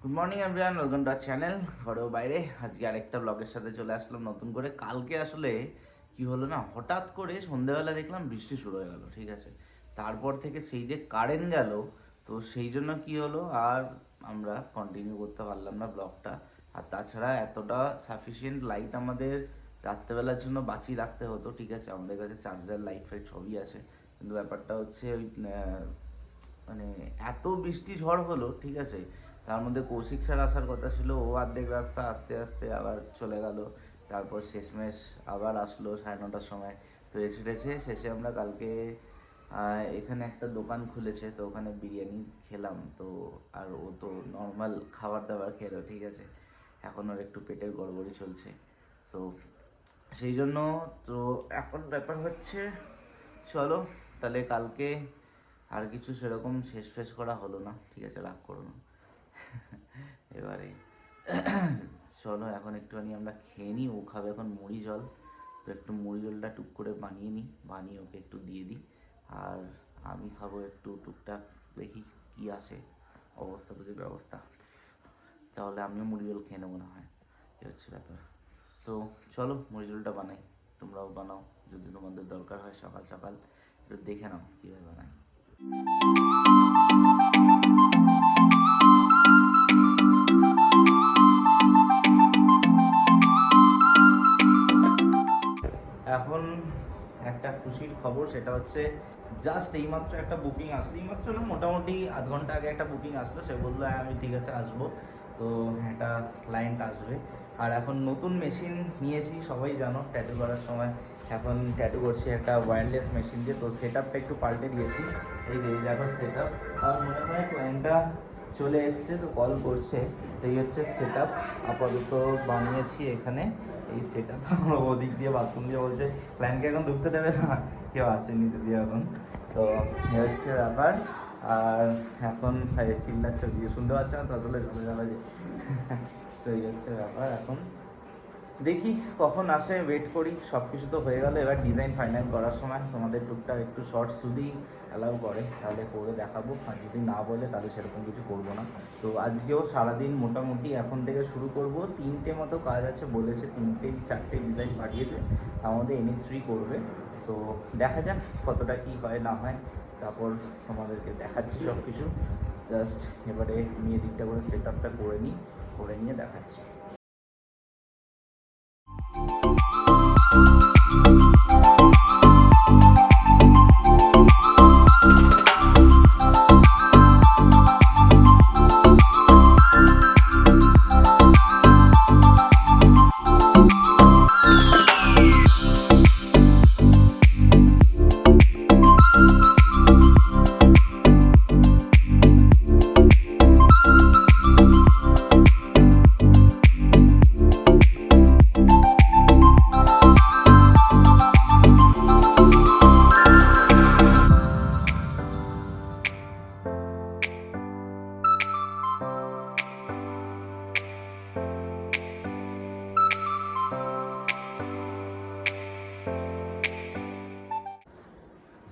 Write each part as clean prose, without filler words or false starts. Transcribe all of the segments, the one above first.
Good morning everyone, welcome to our channel ঘরেও বাইরে। আজকে আরেকটা ব্লগের সাথে চলে আসলাম নতুন করে। কালকে আসলে কি হলো না, হঠাৎ করে সন্ধ্যাবেলা দেখলাম বৃষ্টি শুরু হয়ে গেল, ঠিক আছে। তারপর থেকে সেই যে কারেন্ট গেল, তো সেই জন্য কি হলো, আর আমরা কন্টিনিউ করতে পারলাম না ব্লগটা। আর তাছাড়া এতটা সাফিসিয়েন্ট লাইট আমাদের রাত্রেবেলার জন্য বাঁচিয়ে রাখতে হতো, ঠিক আছে। আমাদের কাছে চার্জার, লাইট ফাইট সবই আছে, কিন্তু ব্যাপারটা হচ্ছে ওই মানে এত বৃষ্টি ঝড় হলো, ঠিক আছে। তার মধ্যে কৌশিক স্যার আসার কথা ছিল, ও অর্ধেক রাস্তা আস্তে আস্তে আবার চলে গেল। তারপর শেষমেশ আবার আসলো 9:30টার সময়। তো এসে টেসে শেষে আমরা কালকে এখানে একটা দোকান খুলেছে, তো ওখানে বিরিয়ানি খেলাম। তো আর ও তো নর্মাল খাবার দাবার খেলো, ঠিক আছে। এখন ওর একটু পেটের গড়বড়ি চলছে, তো সেই জন্য। তো এখন ব্যাপার হচ্ছে, চলো তাহলে কালকে আর কিছু সেরকম শেষ ফেস করা হলো না, ঠিক আছে, রাগ করো না। এবারে চলো এখন একটুখানি আমরা খেয়ে নিই। ও খাবে এখন মুড়ি জল, তো একটু মুড়ি জলটা টুক করে বানিয়ে নিই, বানিয়ে ওকে একটু দিয়ে দিই। আর আমি খাবো একটু টুকটাক, দেখি কি আসে অবস্থা বুঝে ব্যবস্থা। তাহলে আমিও মুড়ি জল খেয়ে নেবো না হয়, এই হচ্ছে ব্যাপার। তো চলো মুড়ি জলটা বানাই, তোমরাও বানাও যদি তোমাদের দরকার হয়। সকাল সকাল একটু দেখে নাও কীভাবে বানাই। এখন একটা খুশির খবর, সেটা হচ্ছে জাস্ট এইমাত্র একটা বুকিং আসলো, এইমাত্র না মোটামুটি আধ ঘন্টা আগে একটা বুকিং আসলো। সে বললো হ্যাঁ আমি ঠিক আছে আসবো। তো একটা ক্লায়েন্ট আসবে। আর এখন নতুন মেশিন নিয়েছি, সবাই জানো ট্যাটু করার সময় এখন ট্যাটু করছি একটা ওয়্যারলেস মেশিন দিয়ে। তো সেট আপটা একটু পাল্টে দিয়েছি, এই যে দেখো সেট আপ। আর মনে হয় ক্লায়েন্টটা চলে এসছে, তো কল করছে। এই হচ্ছে সেট আপ, আপাতত বানিয়েছি এখানে এই সেট আপ। ওদিক দিয়ে বাথরুম দিয়ে বলছে ক্লায়েন্টকে এখন ঢুকতে দেবে না, কেউ আসে নিচে দিয়ে এখন। তো এই হচ্ছে ব্যাপার। আর এখন চিল্লাচ্ছে দিয়ে শুনতে পাচ্ছে না তো, আসলে চলে যাবে যে। তো এই হচ্ছে ব্যাপার। এখন দেখি কখন আসে, ওয়েট করি। সব কিছু তো হয়ে গেল, এবার ডিজাইন ফাইনাল করার সময় তোমাদের টুকটাক একটু শর্টস যদি অ্যালাউ করে তাহলে করে দেখাবো, আর যদি না বলে তাহলে সেরকম কিছু করবো না। তো আজকেও সারাদিন মোটামুটি এখন থেকে শুরু করব। 3টে মতো কাজ আছে বলেছে, 3-4টে ডিজাইন পাঠিয়েছে, তার মধ্যে এনি 3 করবে। তো দেখা যাক কতটা কী হয় না হয়, তারপর তোমাদেরকে দেখাচ্ছি সব কিছু। জাস্ট এবারে আমি এদিকটা করে সেট আপটা করে নিই, করে নিয়ে দেখাচ্ছি।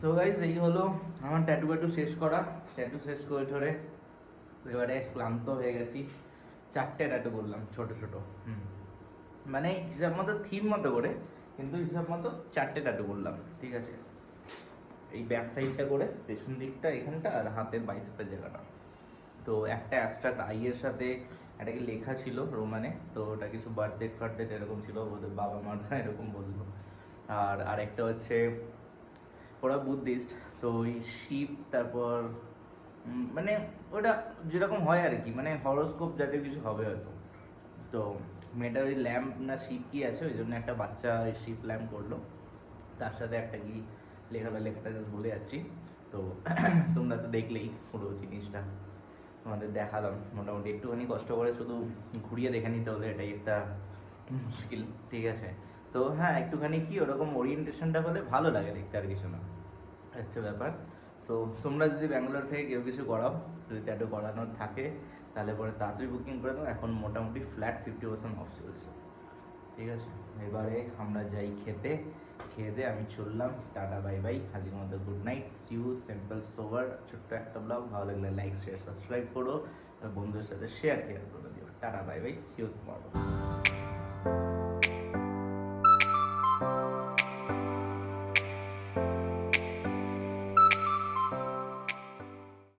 সো গাইজ এই হলো আমার ট্যাটু শেষ করা। ট্যাটু শেষ করে ঠরে এবারে ক্লান্ত হয়ে গেছি। 4টে ট্যাটু করলাম ছোট ছোট, মানে হিসাব মতো থিম মতো করে, কিন্তু হিসাব মতো 4টে ট্যাটু করলাম, ঠিক আছে। এই ব্যাক সাইডটা করে, পেছন দিকটা এখানটা, আর হাতের বাইসেপের জায়গাটা। তো একটা অ্যাবস্ট্রাক্ট আইয়ের সাথে একটা কি লেখা ছিল রোমানে, তো ওটা কিছু বার্থডে ফার্থডে এরকম ছিল, ওদের বাবা মারা এরকম বললো। আর আরেকটা হচ্ছে ওরা বুদ্ধিস্ট, তো ওই শিব, তারপর মানে ওটা যেরকম হয় আর কি, মানে হরোস্কোপ জাতীয় কিছু হবে হয়তো। তো মেয়েটার ওই ল্যাম্প না শিব কি আছে, ওই জন্য একটা বাচ্চা ওই শিব ল্যাম্প করলো, তার সাথে একটা কি লেখাটা জাস্ট বলে যাচ্ছি। তো তোমরা তো দেখলেই পুরো জিনিসটা তোমাদের দেখালাম। মোটামুটি একটুখানি কষ্ট করে শুধু ঘুরিয়ে দেখে নিতে হলে, এটাই একটা মুশকিল, ঠিক আছে। তো হ্যাঁ, একটুখানি কি ওরকম ওরিয়েন্টেশনটা হলে ভালো লাগে দেখতে, আর কিছু না, হচ্ছে ব্যাপার। সো তোমরা যদি ব্যাঙ্গালোর থেকে কেউ কিছু করাও, যদি ট্যাটু করানোর থাকে, তাহলে পরে তাড়াতাড়ি বুকিং করে দাও। এখন মোটামুটি ফ্ল্যাট 50% অফ চলছে, ঠিক আছে। এবারে আমরা যাই খেতে, খেয়ে দিয়ে আমি চললাম। টাটা বাই বাই, আজকের মতো good night, see you. Simple sober ছোট্ট একটা ব্লগ, ভালো লাগলে লাইক শেয়ার সাবস্ক্রাইব করো। বন্ধুদের সাথে শেয়ার করে দিও। Tata bye bye, see you tomorrow.